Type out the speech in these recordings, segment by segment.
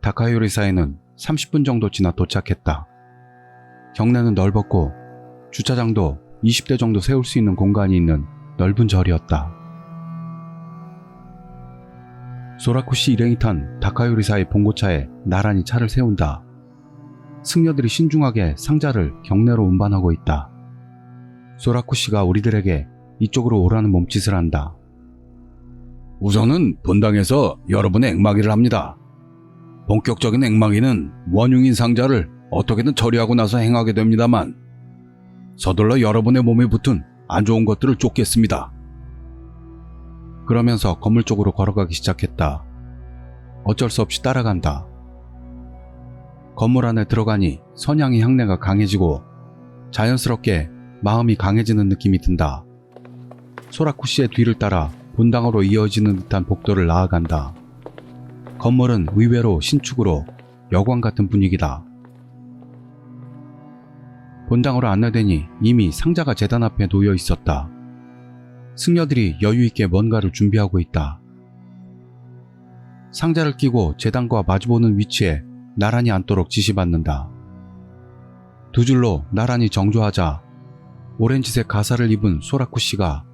다카요리사에는 30분 정도 지나 도착했다. 경내는 넓었고 주차장도 20대 정도 세울 수 있는 공간이 있는 넓은 절이었다. 소라쿠시 일행이 탄 다카요리사의 봉고차에 나란히 차를 세운다. 승려들이 신중하게 상자를 경내로 운반하고 있다. 소라쿠시가 우리들에게 이쪽으로 오라는 몸짓을 한다. 우선은 본당에서 여러분의 앵마기를 합니다. 본격적인 앵마기는 원흉인 상자를 어떻게든 처리하고 나서 행하게 됩니다만 서둘러 여러분의 몸에 붙은 안 좋은 것들을 쫓겠습니다. 그러면서 건물 쪽으로 걸어가기 시작했다. 어쩔 수 없이 따라간다. 건물 안에 들어가니 선향의 향내가 강해지고 자연스럽게 마음이 강해지는 느낌이 든다. 소라쿠시의 뒤를 따라 본당으로 이어지는 듯한 복도를 나아간다. 건물은 의외로 신축으로 여관 같은 분위기다. 본당으로 안내되니 이미 상자가 제단 앞에 놓여 있었다. 승려들이 여유있게 뭔가를 준비하고 있다. 상자를 끼고 제단과 마주보는 위치에 나란히 앉도록 지시받는다. 두 줄로 나란히 정조하자 오렌지색 가사를 입은 소라쿠시가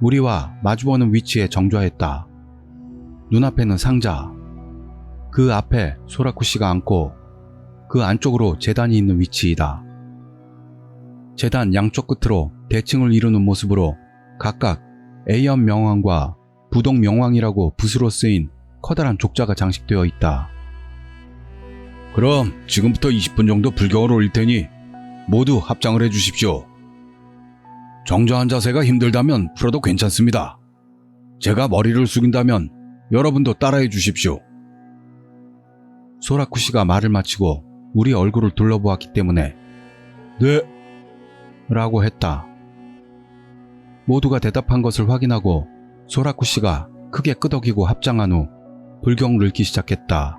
우리와 마주보는 위치에 정조했다. 눈앞에는 상자, 그 앞에 소라쿠시가 앉고 그 안쪽으로 제단이 있는 위치이다. 제단 양쪽 끝으로 대칭을 이루는 모습으로 각각 A연 명왕과 부동 명왕이라고 붓으로 쓰인 커다란 족자가 장식되어 있다. 그럼 지금부터 20분 정도 불경을 올릴 테니 모두 합장을 해주십시오. 정저한 자세가 힘들다면 풀어도 괜찮습니다. 제가 머리를 숙인다면 여러분도 따라해 주십시오. 소라쿠시가 말을 마치고 우리 얼굴을 둘러보았기 때문에 네, 라고 했다. 모두가 대답한 것을 확인하고 소라쿠시가 크게 끄덕이고 합장한 후 불경을 읽기 시작했다.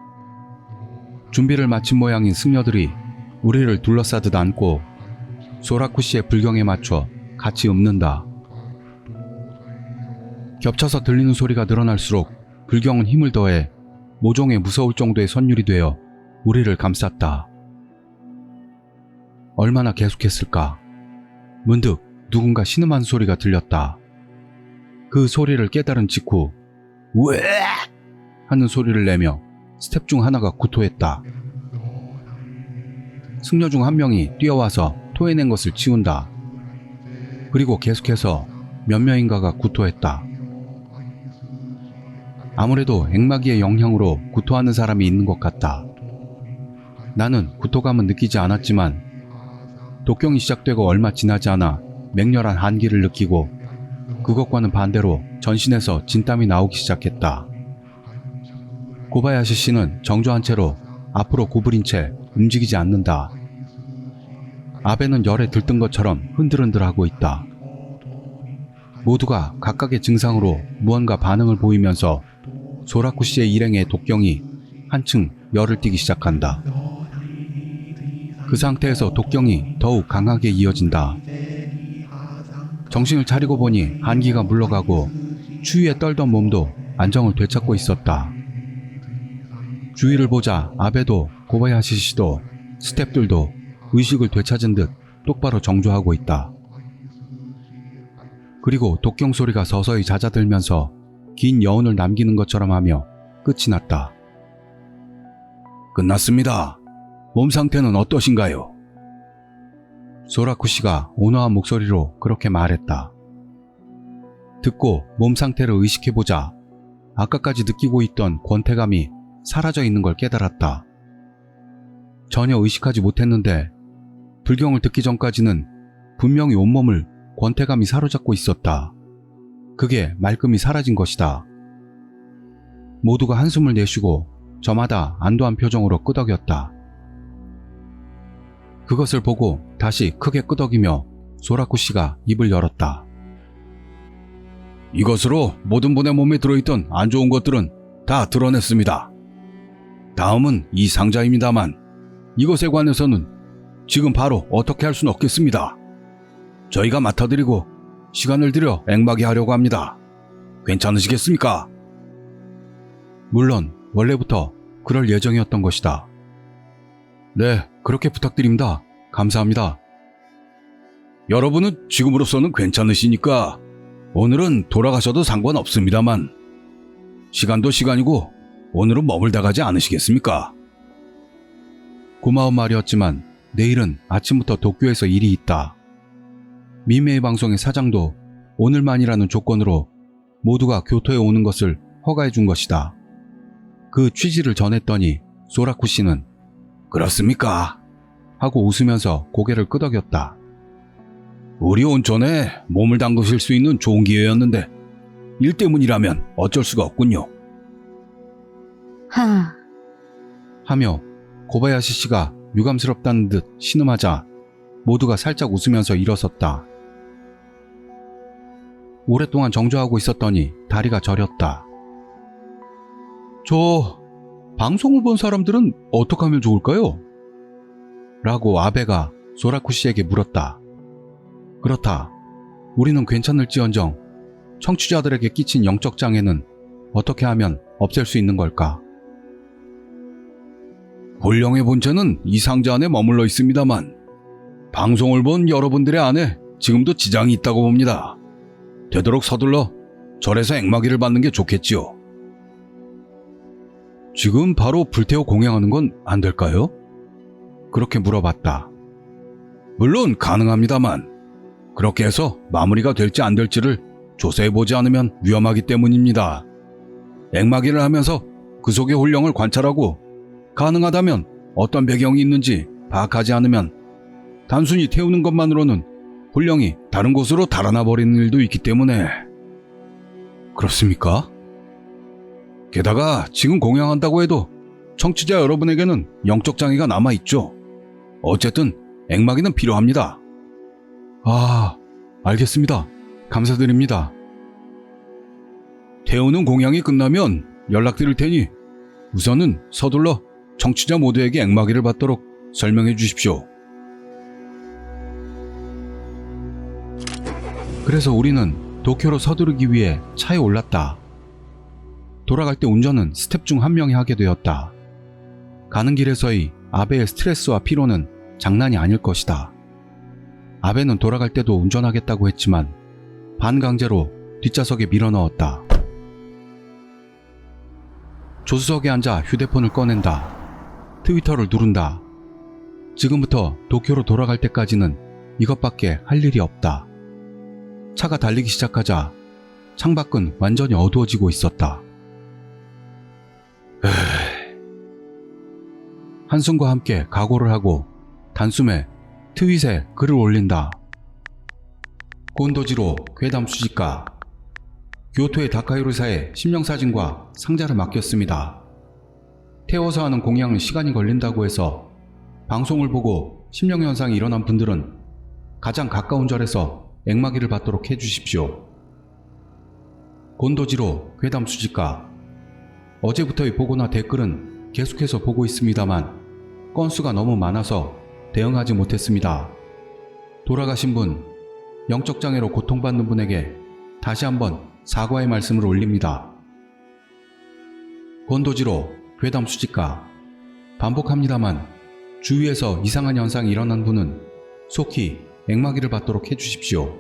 준비를 마친 모양인 승려들이 우리를 둘러싸듯 앉고 소라쿠시의 불경에 맞춰 같이 읊는다. 겹쳐서 들리는 소리가 늘어날수록 불경은 힘을 더해 모종에 무서울 정도의 선율이 되어 우리를 감쌌다. 얼마나 계속했을까? 문득 누군가 신음한 소리가 들렸다. 그 소리를 깨달은 직후 우에 하는 소리를 내며 스텝 중 하나가 구토했다. 승려 중 한 명이 뛰어와서 토해낸 것을 치운다. 그리고 계속해서 몇 명인가가 구토했다. 아무래도 앵마기의 영향으로 구토하는 사람이 있는 것 같다. 나는 구토감은 느끼지 않았지만 독경이 시작되고 얼마 지나지 않아 맹렬한 한기를 느끼고 그것과는 반대로 전신에서 진땀이 나오기 시작했다. 고바야시 씨는 정조한 채로 앞으로 구부린 채 움직이지 않는다. 아베는 열에 들뜬 것처럼 흔들흔들하고 있다. 모두가 각각의 증상으로 무언가 반응을 보이면서 소라쿠시의 일행의 독경이 한층 열을 띠기 시작한다. 그 상태에서 독경이 더욱 강하게 이어진다. 정신을 차리고 보니 한기가 물러가고 추위에 떨던 몸도 안정을 되찾고 있었다. 주위를 보자 아베도 고바야시 씨도 스태프들도 의식을 되찾은 듯 똑바로 정조하고 있다. 그리고 독경 소리가 서서히 잦아들면서 긴 여운을 남기는 것처럼 하며 끝이 났다. 끝났습니다. 몸 상태는 어떠신가요? 소라쿠시가 온화한 목소리로 그렇게 말했다. 듣고 몸 상태를 의식해보자 아까까지 느끼고 있던 권태감이 사라져 있는 걸 깨달았다. 전혀 의식하지 못했는데 불경을 듣기 전까지는 분명히 온몸을 권태감이 사로잡고 있었다. 그게 말끔히 사라진 것이다. 모두가 한숨을 내쉬고 저마다 안도한 표정으로 끄덕였다. 그것을 보고 다시 크게 끄덕이며 소라쿠시가 입을 열었다. 이것으로 모든 분의 몸에 들어있던 안 좋은 것들은 다 드러냈습니다. 다음은 이 상자입니다만 이것에 관해서는 지금 바로 어떻게 할 수는 없겠습니다. 저희가 맡아드리고 시간을 들여 앵마기 하려고 합니다. 괜찮으시겠습니까? 물론 원래부터 그럴 예정이었던 것이다. 네, 그렇게 부탁드립니다. 감사합니다. 여러분은 지금으로서는 괜찮으시니까 오늘은 돌아가셔도 상관없습니다만 시간도 시간이고 오늘은 머물다 가지 않으시겠습니까? 고마운 말이었지만 내일은 아침부터 도쿄에서 일이 있다. 미메이 방송의 사장도 오늘만이라는 조건으로 모두가 교토에 오는 것을 허가해 준 것이다. 그 취지를 전했더니 소라쿠 씨는 그렇습니까? 하고 웃으면서 고개를 끄덕였다. 우리 온천에 몸을 담그실 수 있는 좋은 기회였는데 일 때문이라면 어쩔 수가 없군요. 하며 고바야시 씨가 유감스럽다는 듯 신음하자 모두가 살짝 웃으면서 일어섰다. 오랫동안 정조하고 있었더니 다리가 저렸다. 저 방송을 본 사람들은 어떻게 하면 좋을까요? 라고 아베가 소라쿠 씨에게 물었다. 그렇다. 우리는 괜찮을지언정 청취자들에게 끼친 영적 장애는 어떻게 하면 없앨 수 있는 걸까? 홀령의 본체는 이 상자 안에 머물러 있습니다만 방송을 본 여러분들의 안에 지금도 지장이 있다고 봅니다. 되도록 서둘러 절에서 액마기를 받는 게 좋겠지요. 지금 바로 불태워 공양하는 건 안 될까요? 그렇게 물어봤다. 물론 가능합니다만 그렇게 해서 마무리가 될지 안 될지를 조사해보지 않으면 위험하기 때문입니다. 액마기를 하면서 그 속의 홀령을 관찰하고 가능하다면 어떤 배경이 있는지 파악하지 않으면 단순히 태우는 것만으로는 홀령이 다른 곳으로 달아나 버리는 일도 있기 때문에. 그렇습니까? 게다가 지금 공양한다고 해도 청취자 여러분에게는 영적 장애가 남아있죠. 어쨌든 액마기는 필요합니다. 아, 알겠습니다. 감사드립니다. 태우는 공양이 끝나면 연락드릴 테니 우선은 서둘러 청취자 모두에게 액마기를 받도록 설명해 주십시오. 그래서 우리는 도쿄로 서두르기 위해 차에 올랐다. 돌아갈 때 운전은 스텝 중 한 명이 하게 되었다. 가는 길에서의 아베의 스트레스와 피로는 장난이 아닐 것이다. 아베는 돌아갈 때도 운전하겠다고 했지만 반강제로 뒷좌석에 밀어넣었다. 조수석에 앉아 휴대폰을 꺼낸다. 트위터를 누른다. 지금부터 도쿄로 돌아갈 때까지는 이것밖에 할 일이 없다. 차가 달리기 시작하자 창밖은 완전히 어두워지고 있었다. 한숨과 함께 각오를 하고 단숨에 트윗에 글을 올린다. 곤도지로 괴담 수집가 교토의 다카이루사에 심령사진과 상자를 맡겼습니다. 태워서 하는 공양은 시간이 걸린다고 해서 방송을 보고 심령현상이 일어난 분들은 가장 가까운 절에서 액마기를 받도록 해주십시오. 곤도지로 괴담 수집가 어제부터의 보고나 댓글은 계속해서 보고 있습니다만 건수가 너무 많아서 대응하지 못했습니다. 돌아가신 분, 영적 장애로 고통받는 분에게 다시 한번 사과의 말씀을 올립니다. 곤도지로 괴담 수집가 반복합니다만 주위에서 이상한 현상이 일어난 분은 속히 액마기를 받도록 해주십시오.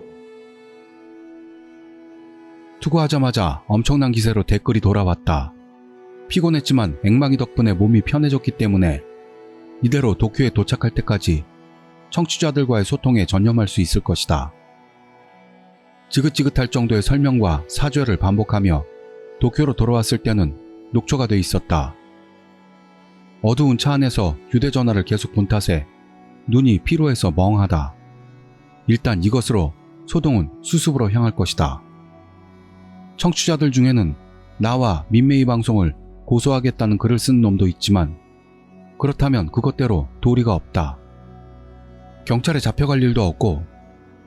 투고하자마자 엄청난 기세로 댓글이 돌아왔다. 피곤했지만 액마기 덕분에 몸이 편해졌기 때문에 이대로 도쿄에 도착할 때까지 청취자들과의 소통에 전념할 수 있을 것이다. 지긋지긋할 정도의 설명과 사죄를 반복하며 도쿄로 돌아왔을 때는 녹초가 돼 있었다. 어두운 차 안에서 휴대전화를 계속 본 탓에 눈이 피로해서 멍하다. 일단 이것으로 소동은 수습으로 향할 것이다. 청취자들 중에는 나와 민메이 방송을 고소하겠다는 글을 쓴 놈도 있지만 그렇다면 그것대로 도리가 없다. 경찰에 잡혀갈 일도 없고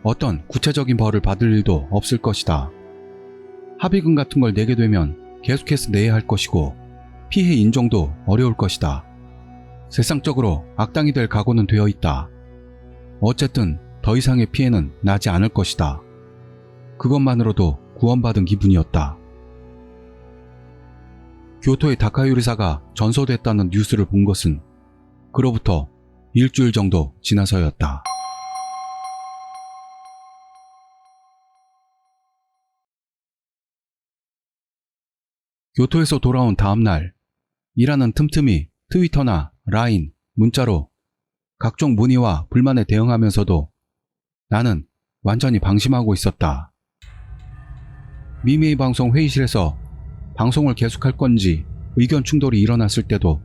어떤 구체적인 벌을 받을 일도 없을 것이다. 합의금 같은 걸 내게 되면 계속해서 내야 할 것이고 피해 인정도 어려울 것이다. 세상적으로 악당이 될 각오는 되어 있다. 어쨌든 더 이상의 피해는 나지 않을 것이다. 그것만으로도 구원받은 기분이었다. 교토의 다카 요리사가 전소됐다는 뉴스를 본 것은 그로부터 일주일 정도 지나서였다. 교토에서 돌아온 다음 날, 일하는 틈틈이 트위터나 라인, 문자로 각종 문의와 불만에 대응하면서도 나는 완전히 방심하고 있었다. 미메이 방송 회의실에서 방송을 계속할 건지 의견 충돌이 일어났을 때도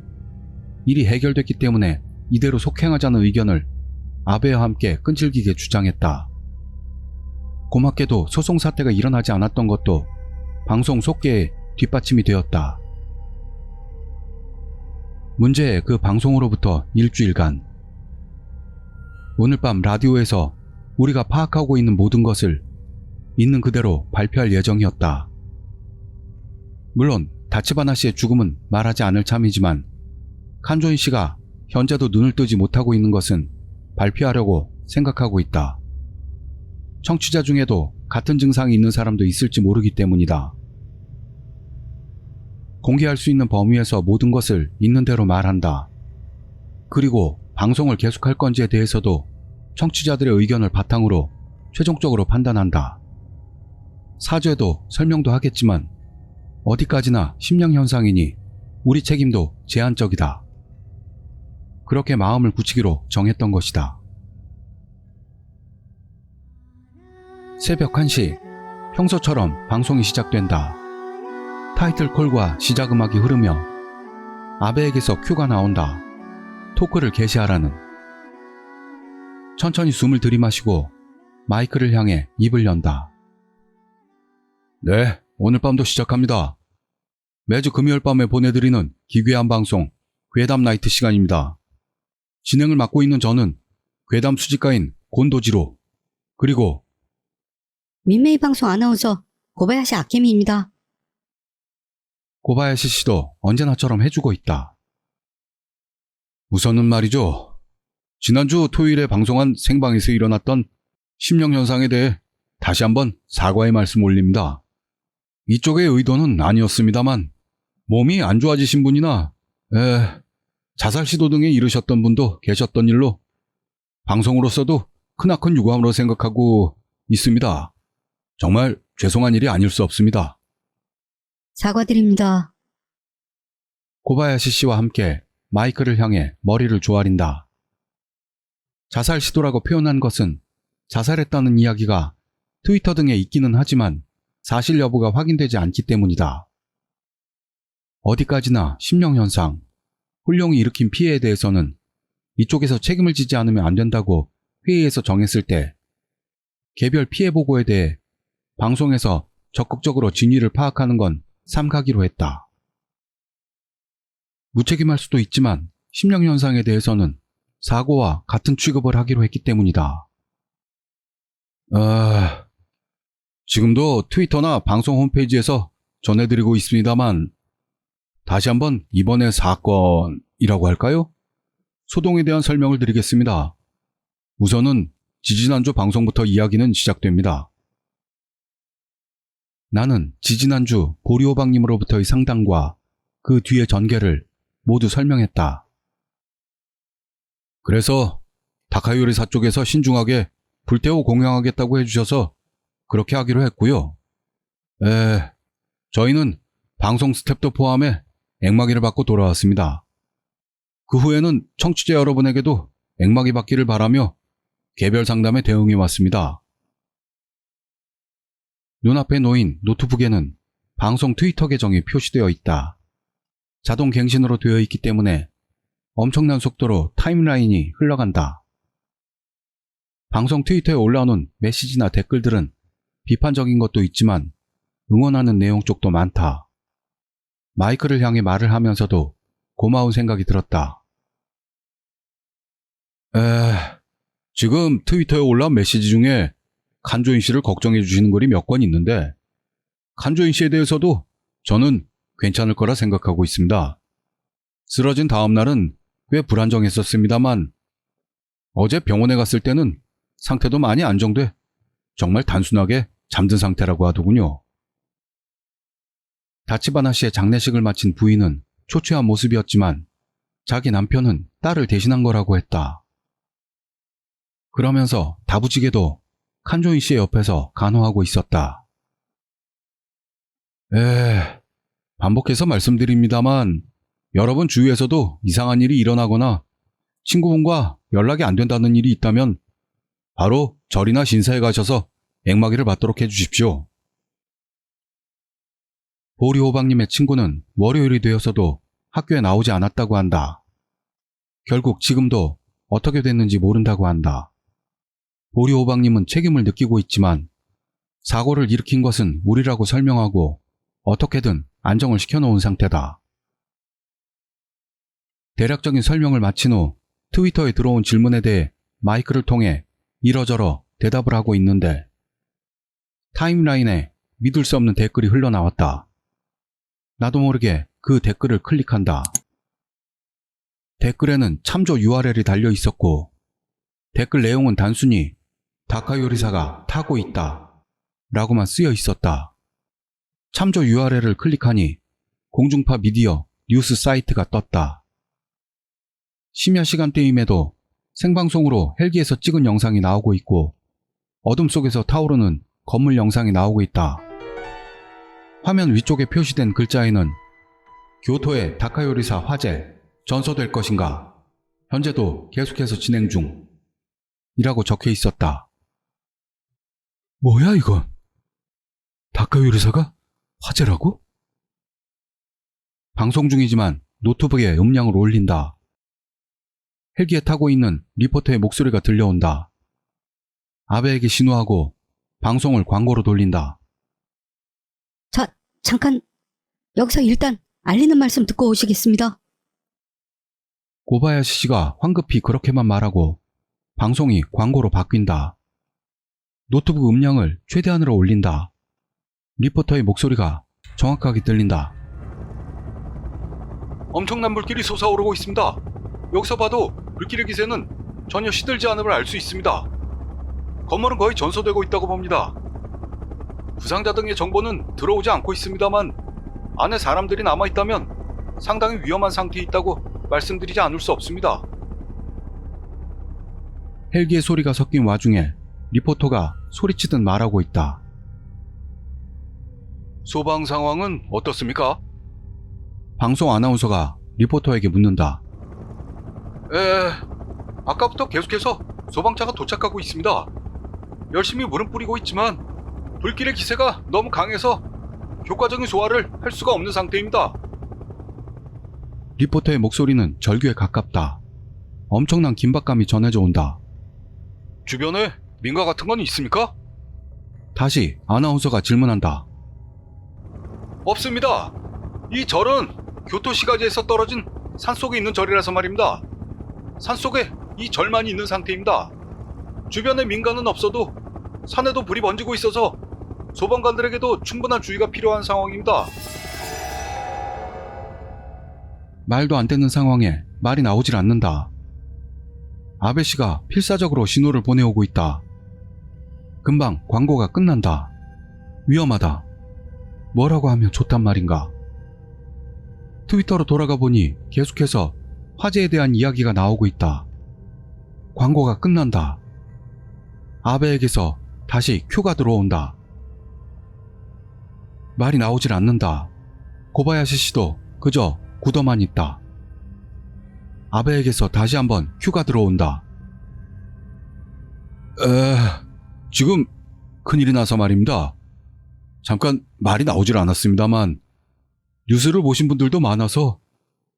일이 해결됐기 때문에 이대로 속행하자는 의견을 아베와 함께 끈질기게 주장했다. 고맙게도 소송 사태가 일어나지 않았던 것도 방송 속계의 뒷받침이 되었다. 문제의 그 방송으로부터 일주일간, 오늘 밤 라디오에서 우리가 파악하고 있는 모든 것을 있는 그대로 발표할 예정이었다. 물론 다치바나 씨의 죽음은 말하지 않을 참이지만 칸조인 씨가 현재도 눈을 뜨지 못하고 있는 것은 발표하려고 생각하고 있다. 청취자 중에도 같은 증상이 있는 사람도 있을지 모르기 때문이다. 공개할 수 있는 범위에서 모든 것을 있는 대로 말한다. 그리고 방송을 계속할 건지에 대해서도 청취자들의 의견을 바탕으로 최종적으로 판단한다. 사죄도 설명도 하겠지만 어디까지나 심령현상이니 우리 책임도 제한적이다. 그렇게 마음을 굳히기로 정했던 것이다. 새벽 1시, 평소처럼 방송이 시작된다. 타이틀콜과 시작음악이 흐르며 아베에게서 큐가 나온다. 토크를 개시하라는. 천천히 숨을 들이마시고 마이크를 향해 입을 연다. 네, 오늘 밤도 시작합니다. 매주 금요일 밤에 보내드리는 기괴한 방송 괴담 나이트 시간입니다. 진행을 맡고 있는 저는 괴담 수집가인 곤도지로, 그리고 민메이 방송 아나운서 고바야시 아케미입니다. 고바야시 씨도 언제나처럼 해주고 있다. 우선은 말이죠. 지난주 토요일에 방송한 생방에서 일어났던 심령현상에 대해 다시 한번 사과의 말씀 올립니다. 이쪽의 의도는 아니었습니다만 몸이 안 좋아지신 분이나 자살 시도 등에 이르셨던 분도 계셨던 일로 방송으로서도 크나큰 유감으로 생각하고 있습니다. 정말 죄송한 일이 아닐 수 없습니다. 사과드립니다. 고바야시 씨와 함께 마이크를 향해 머리를 조아린다. 자살 시도라고 표현한 것은 자살했다는 이야기가 트위터 등에 있기는 하지만 사실 여부가 확인되지 않기 때문이다. 어디까지나 심령현상, 훈령이 일으킨 피해에 대해서는 이쪽에서 책임을 지지 않으면 안 된다고 회의에서 정했을 때 개별 피해 보고에 대해 방송에서 적극적으로 진위를 파악하는 건 삼가기로 했다. 무책임할 수도 있지만 심령현상에 대해서는 사고와 같은 취급을 하기로 했기 때문이다. 지금도 트위터나 방송 홈페이지에서 전해드리고 있습니다만 다시 한번 이번의 사건이라고 할까요? 소동에 대한 설명을 드리겠습니다. 우선은 지지난주 방송부터 이야기는 시작됩니다. 나는 지지난주 보리오방님으로부터의 상담과 그 뒤의 전개를 모두 설명했다. 그래서 다카요리사 쪽에서 신중하게 불태워 공양하겠다고 해주셔서 그렇게 하기로 했고요. 저희는 방송 스텝도 포함해 앵마기를 받고 돌아왔습니다. 그 후에는 청취자 여러분에게도 앵마기 받기를 바라며 개별 상담에 대응해 왔습니다. 눈앞에 놓인 노트북에는 방송 트위터 계정이 표시되어 있다. 자동 갱신으로 되어 있기 때문에 엄청난 속도로 타임라인이 흘러간다. 방송 트위터에 올라오는 메시지나 댓글들은 비판적인 것도 있지만 응원하는 내용 쪽도 많다. 마이크를 향해 말을 하면서도 고마운 생각이 들었다. 지금 트위터에 올라온 메시지 중에 칸조인 씨를 걱정해 주시는 글이 몇 건 있는데 칸조인 씨에 대해서도 저는 괜찮을 거라 생각하고 있습니다. 쓰러진 다음 날은 꽤 불안정했었습니다만 어제 병원에 갔을 때는 상태도 많이 안정돼 정말 단순하게 잠든 상태라고 하더군요. 다치바나 씨의 장례식을 마친 부인은 초췌한 모습이었지만 자기 남편은 딸을 대신한 거라고 했다. 그러면서 다부지게도 칸조인 씨의 옆에서 간호하고 있었다. 반복해서 말씀드립니다만 여러분 주위에서도 이상한 일이 일어나거나 친구분과 연락이 안 된다는 일이 있다면 바로 절이나 신사에 가셔서 앵마기를 받도록 해주십시오. 보리호박님의 친구는 월요일이 되어서도 학교에 나오지 않았다고 한다. 결국 지금도 어떻게 됐는지 모른다고 한다. 보리호박님은 책임을 느끼고 있지만 사고를 일으킨 것은 우리라고 설명하고 어떻게든 안정을 시켜놓은 상태다. 대략적인 설명을 마친 후 트위터에 들어온 질문에 대해 마이크를 통해 이러저러 대답을 하고 있는데 타임라인에 믿을 수 없는 댓글이 흘러나왔다. 나도 모르게 그 댓글을 클릭한다. 댓글에는 참조 URL이 달려 있었고 댓글 내용은 단순히 다카 요리사가 타고 있다 라고만 쓰여 있었다. 참조 URL을 클릭하니 공중파 미디어 뉴스 사이트가 떴다. 심야 시간대임에도 생방송으로 헬기에서 찍은 영상이 나오고 있고 어둠 속에서 타오르는 건물 영상이 나오고 있다. 화면 위쪽에 표시된 글자에는 교토의 다카 요리사 화재 전소될 것인가? 현재도 계속해서 진행 중 이라고 적혀 있었다. 뭐야 이건? 다카 요리사가 화제라고? 방송 중이지만 노트북에 음량을 올린다. 헬기에 타고 있는 리포터의 목소리가 들려온다. 아베에게 신호하고 방송을 광고로 돌린다. 잠깐, 여기서 일단 알리는 말씀 듣고 오시겠습니다. 고바야시 씨가 황급히 그렇게만 말하고 방송이 광고로 바뀐다. 노트북 음량을 최대한으로 올린다. 리포터의 목소리가 정확하게 들린다. 엄청난 불길이 솟아오르고 있습니다. 여기서 봐도 불길의 기세는 전혀 시들지 않음을 알 수 있습니다. 건물은 거의 전소되고 있다고 봅니다. 부상자 등의 정보는 들어오지 않고 있습니다만 안에 사람들이 남아있다면 상당히 위험한 상태에 있다고 말씀드리지 않을 수 없습니다. 헬기의 소리가 섞인 와중에 리포터가 소리치듯 말하고 있다. 소방 상황은 어떻습니까? 방송 아나운서가 리포터에게 묻는다. 아까부터 계속해서 소방차가 도착하고 있습니다. 열심히 물은 뿌리고 있지만 불길의 기세가 너무 강해서 효과적인 소화를 할 수가 없는 상태입니다. 리포터의 목소리는 절규에 가깝다. 엄청난 긴박감이 전해져 온다. 주변에 민가 같은 건 있습니까? 다시 아나운서가 질문한다. 없습니다. 이 절은 교토 시가지에서 떨어진 산속에 있는 절이라서 말입니다. 산속에 이 절만 있는 상태입니다. 주변에 민가는 없어도 산에도 불이 번지고 있어서 소방관들에게도 충분한 주의가 필요한 상황입니다. 말도 안 되는 상황에 말이 나오질 않는다. 아베 씨가 필사적으로 신호를 보내오고 있다. 금방 광고가 끝난다. 위험하다. 뭐라고 하면 좋단 말인가. 트위터로 돌아가 보니 계속해서 화재에 대한 이야기가 나오고 있다. 광고가 끝난다. 아베에게서 다시 큐가 들어온다. 말이 나오질 않는다. 고바야시 씨도 그저 굳어만 있다. 아베에게서 다시 한번 큐가 들어온다. 지금 큰일이 나서 말입니다. 잠깐 말이 나오질 않았습니다만 뉴스를 보신 분들도 많아서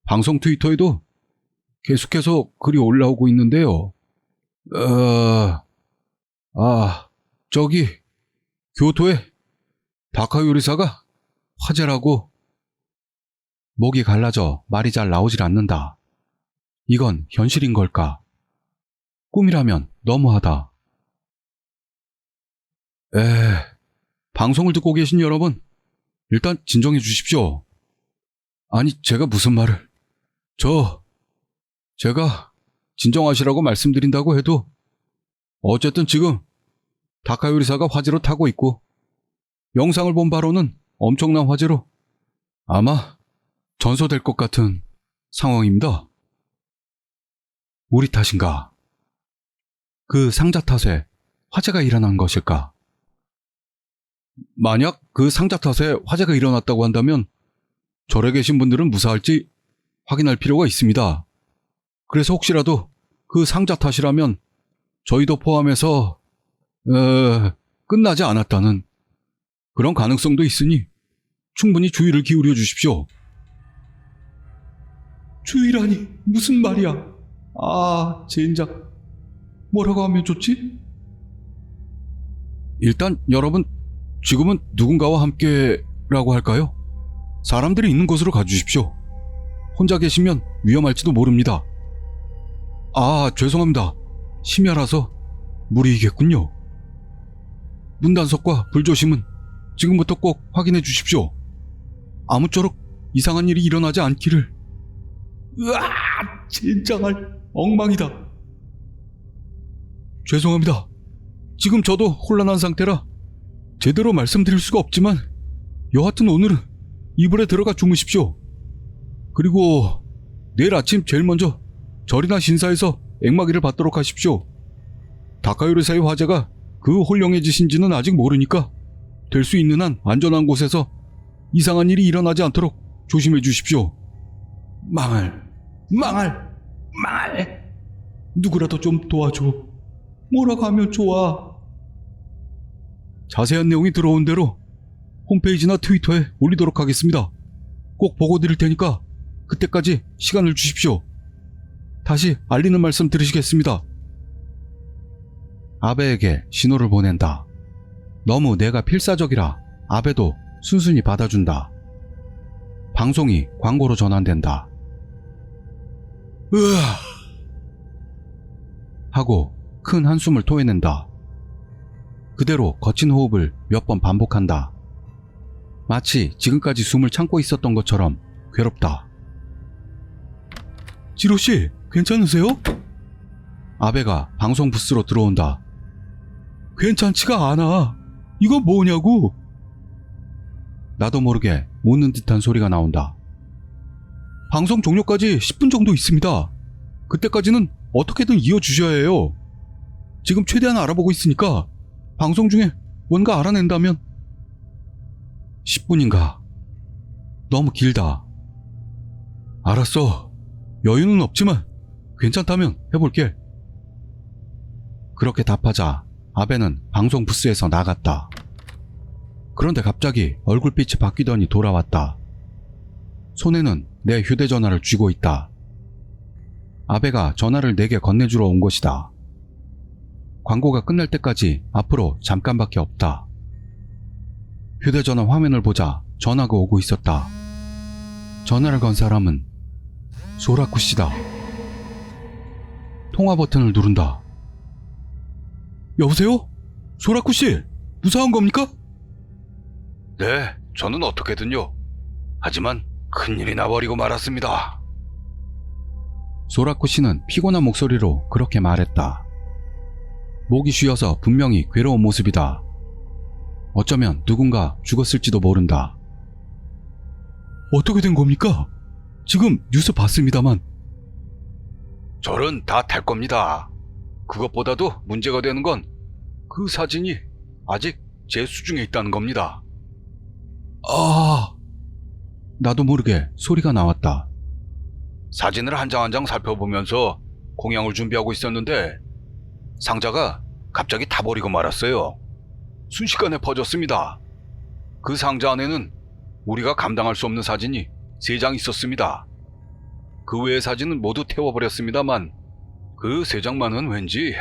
방송 트위터에도 계속해서 글이 올라오고 있는데요. 저기 교토의 다카 요리사가 화재라고. 목이 갈라져 말이 잘 나오질 않는다. 이건 현실인 걸까? 꿈이라면 너무하다. 방송을 듣고 계신 여러분, 일단 진정해 주십시오. 아니, 제가 무슨 말을. 제가 진정하시라고 말씀드린다고 해도 어쨌든 지금 다카 요리사가 화재로 타고 있고 영상을 본 바로는 엄청난 화재로 아마 전소될 것 같은 상황입니다. 우리 탓인가? 그 상자 탓에 화재가 일어난 것일까? 만약 그 상자 탓에 화재가 일어났다고 한다면 절에 계신 분들은 무사할지 확인할 필요가 있습니다. 그래서 혹시라도 그 상자 탓이라면 저희도 포함해서 끝나지 않았다는 그런 가능성도 있으니 충분히 주의를 기울여 주십시오. 주의라니 무슨 말이야? 아, 젠장. 뭐라고 하면 좋지? 일단 여러분 지금은 누군가와 함께라고 할까요? 사람들이 있는 곳으로 가주십시오. 혼자 계시면 위험할지도 모릅니다. 아, 죄송합니다. 심야라서 무리이겠군요. 문단속과 불조심은 지금부터 꼭 확인해 주십시오. 아무쪼록 이상한 일이 일어나지 않기를. 으아, 젠장할 엉망이다. 죄송합니다. 지금 저도 혼란한 상태라 제대로 말씀드릴 수가 없지만 여하튼 오늘은 이불에 들어가 주무십시오. 그리고 내일 아침 제일 먼저 절이나 신사에서 앵마기를 받도록 하십시오. 다카요르사의 화재가 그 홀령해지신지는 아직 모르니까 될 수 있는 한 안전한 곳에서 이상한 일이 일어나지 않도록 조심해 주십시오. 망할. 누구라도 좀 도와줘. 뭐라고 하면 좋아. 자세한 내용이 들어온 대로 홈페이지나 트위터에 올리도록 하겠습니다. 꼭 보고 드릴 테니까 그때까지 시간을 주십시오. 다시 알리는 말씀 들으시겠습니다. 아베에게 신호를 보낸다. 너무 내가 필사적이라 아베도 순순히 받아준다. 방송이 광고로 전환된다. 으아! 하고 큰 한숨을 토해낸다. 그대로 거친 호흡을 몇 번 반복한다. 마치 지금까지 숨을 참고 있었던 것처럼 괴롭다. 지로씨, 괜찮으세요? 아베가 방송 부스로 들어온다. 괜찮지가 않아. 이거 뭐냐고? 나도 모르게 웃는 듯한 소리가 나온다. 방송 종료까지 10분 정도 있습니다. 그때까지는 어떻게든 이어주셔야 해요. 지금 최대한 알아보고 있으니까 방송 중에 뭔가 알아낸다면. 10분인가? 너무 길다. 알았어. 여유는 없지만 괜찮다면 해볼게. 그렇게 답하자 아베는 방송 부스에서 나갔다. 그런데 갑자기 얼굴빛이 바뀌더니 돌아왔다. 손에는 내 휴대전화를 쥐고 있다. 아베가 전화를 내게 건네주러 온 것이다. 광고가 끝날 때까지 앞으로 잠깐밖에 없다. 휴대전화 화면을 보자 전화가 오고 있었다. 전화를 건 사람은 소라쿠 씨다. 통화 버튼을 누른다. 여보세요? 소라쿠 씨, 무사한 겁니까? 네, 저는 어떻게든요. 하지만 큰일이 나버리고 말았습니다. 소라쿠 씨는 피곤한 목소리로 그렇게 말했다. 목이 쉬어서 분명히 괴로운 모습이다. 어쩌면 누군가 죽었을지도 모른다. 어떻게 된 겁니까? 지금 뉴스 봤습니다만. 절은 다 탈 겁니다. 그것보다도 문제가 되는 건 그 사진이 아직 제 수중에 있다는 겁니다. 아, 나도 모르게 소리가 나왔다. 사진을 한 장 한 장 살펴보면서 공양을 준비하고 있었는데 상자가 갑자기 타버리고 말았어요. 순식간에 퍼졌습니다. 그 상자 안에는 우리가 감당할 수 없는 사진이 3장 있었습니다. 그 외의 사진은 모두 태워버렸습니다만 그 3장만은 왠지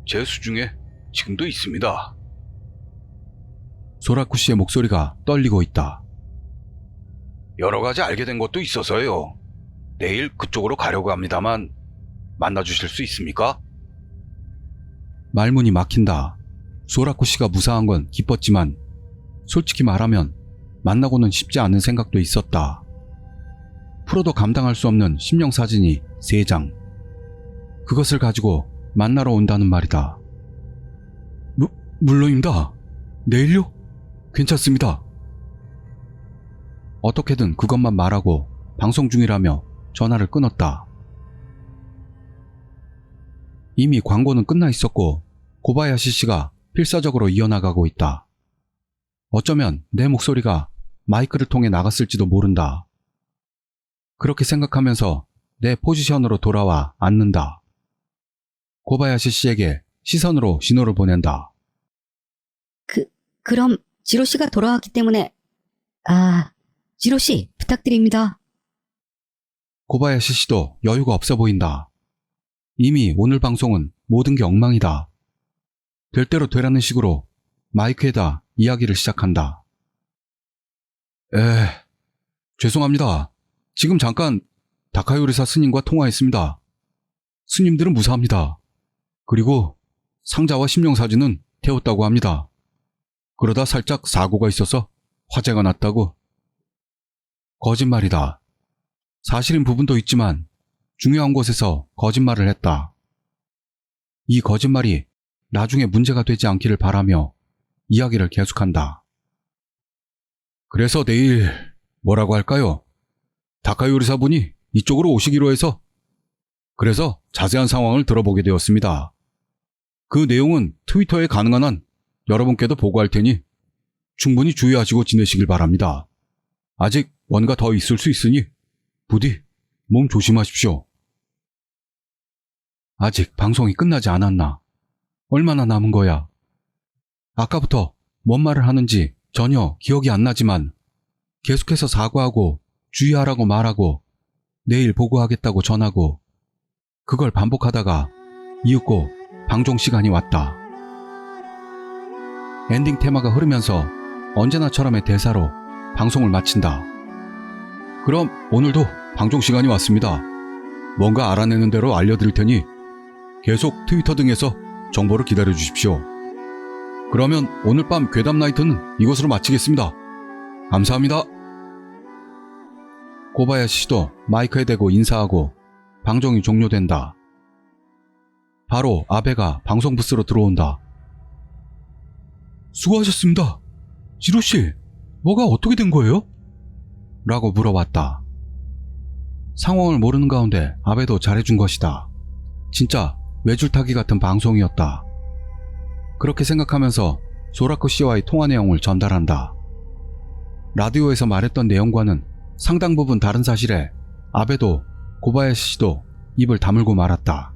제 수중에 지금도 있습니다. 소라쿠 씨의 목소리가 떨리고 있다. 여러 가지 알게 된 것도 있어서요. 내일 그쪽으로 가려고 합니다만 만나주실 수 있습니까? 말문이 막힌다. 소라쿠 씨가 무사한 건 기뻤지만 솔직히 말하면 만나고는 싶지 않은 생각도 있었다. 프로도 감당할 수 없는 심령 사진이 3장. 그것을 가지고 만나러 온다는 말이다. 물론입니다. 내일요? 괜찮습니다. 어떻게든 그것만 말하고 방송 중이라며 전화를 끊었다. 이미 광고는 끝나 있었고 고바야시 씨가 필사적으로 이어나가고 있다. 어쩌면 내 목소리가 마이크를 통해 나갔을지도 모른다. 그렇게 생각하면서 내 포지션으로 돌아와 앉는다. 고바야시 씨에게 시선으로 신호를 보낸다. 그럼 지로 씨가 돌아왔기 때문에 지로 씨 부탁드립니다. 고바야시 씨도 여유가 없어 보인다. 이미 오늘 방송은 모든 게 엉망이다. 될 대로 되라는 식으로 마이크에다 이야기를 시작한다. 죄송합니다. 지금 잠깐 다카요리사 스님과 통화했습니다. 스님들은 무사합니다. 그리고 상자와 심령사진은 태웠다고 합니다. 그러다 살짝 사고가 있어서 화재가 났다고. 거짓말이다. 사실인 부분도 있지만 중요한 곳에서 거짓말을 했다. 이 거짓말이 나중에 문제가 되지 않기를 바라며 이야기를 계속한다. 그래서 내일 뭐라고 할까요? 다카요리사 분이 이쪽으로 오시기로 해서 그래서 자세한 상황을 들어보게 되었습니다. 그 내용은 트위터에 가능한 한 여러분께도 보고할 테니 충분히 주의하시고 지내시길 바랍니다. 아직 뭔가 더 있을 수 있으니 부디 몸 조심하십시오. 아직 방송이 끝나지 않았나? 얼마나 남은 거야? 아까부터 뭔 말을 하는지 전혀 기억이 안 나지만 계속해서 사과하고 주의하라고 말하고 내일 보고하겠다고 전하고 그걸 반복하다가 이윽고 방송 시간이 왔다. 엔딩 테마가 흐르면서 언제나처럼의 대사로 방송을 마친다. 그럼 오늘도 방송 시간이 왔습니다. 뭔가 알아내는 대로 알려드릴 테니 계속 트위터 등에서 정보를 기다려 주십시오. 그러면 오늘 밤 괴담 나이트는 이것으로 마치겠습니다. 감사합니다. 고바야시 씨도 마이크에 대고 인사하고 방송이 종료된다. 바로 아베가 방송 부스로 들어온다. 수고하셨습니다. 지로씨, 뭐가 어떻게 된 거예요? 라고 물어봤다. 상황을 모르는 가운데 아베도 잘해준 것이다. 진짜 외줄타기 같은 방송이었다. 그렇게 생각하면서 소라코 씨와의 통화 내용을 전달한다. 라디오에서 말했던 내용과는 상당 부분 다른 사실에 아베도 고바야시 씨도 입을 다물고 말았다.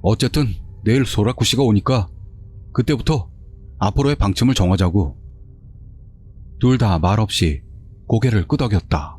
어쨌든 내일 소라코 씨가 오니까 그때부터 앞으로의 방침을 정하자고. 둘 다 말없이 고개를 끄덕였다.